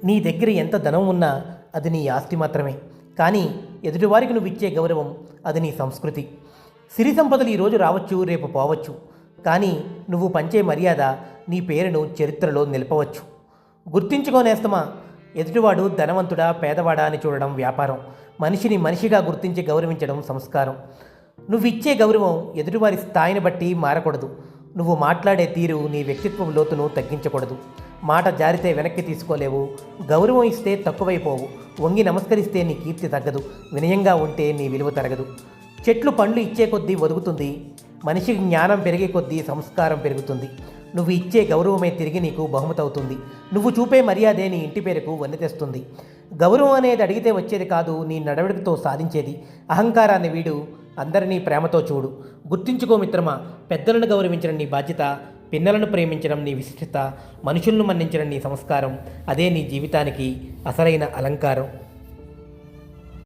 నీ దగ్గర ఎంత ధనం ఉన్నా అది నీ ఆస్తి మాత్రమే. కానీ ఎదుటివారికి నువ్వు ఇచ్చే గౌరవం అది నీ సంస్కృతి. సిరి సంపదలు ఈరోజు రావచ్చు, రేపు పోవచ్చు. కానీ నువ్వు పంచే మర్యాద నీ పేరును చరిత్రలో నిలపవచ్చు. గుర్తించుకోనేస్తమా, ఎదుటివాడు ధనవంతుడా పేదవాడా అని చూడడం వ్యాపారం. మనిషిని మనిషిగా గుర్తించి గౌరవించడం సంస్కారం. నువ్వు ఇచ్చే గౌరవం ఎదుటివారి స్థాయిని బట్టి మారకూడదు. నువ్వు మాట్లాడే తీరు నీ వ్యక్తిత్వం లోతును తగ్గించకూడదు. మాట జారితే వెనక్కి తీసుకోలేవు. గౌరవం ఇస్తే తక్కువైపోవు. వంగి నమస్కరిస్తే నీ కీర్తి తగ్గదు. వినయంగా ఉంటే నీ విలువ తరగదు. చెట్లు పండ్లు ఇచ్చే కొద్దీ ఒదుగుతుంది. మనిషికి జ్ఞానం పెరిగే కొద్దీ సంస్కారం పెరుగుతుంది. నువ్వు ఇచ్చే గౌరవమే తిరిగి నీకు బహుమతి అవుతుంది. నువ్వు చూపే మర్యాదే నీ ఇంటి పేరుకు వన్నె తెస్తుంది. గౌరవం అనేది అడిగితే వచ్చేది కాదు, నీ నడవడికతో సాధించేది. అహంకారాన్ని వీడు, అందరినీ ప్రేమతో చూడు. గుర్తించుకో మిత్రమా, పెద్దలను గౌరవించడం నీ బాధ్యత, పిన్నలను ప్రేమించడం నీ విశిష్టత, మనుషులను మన్నించడం నీ సంస్కారం. అదే నీ జీవితానికి అసలైన అలంకారం.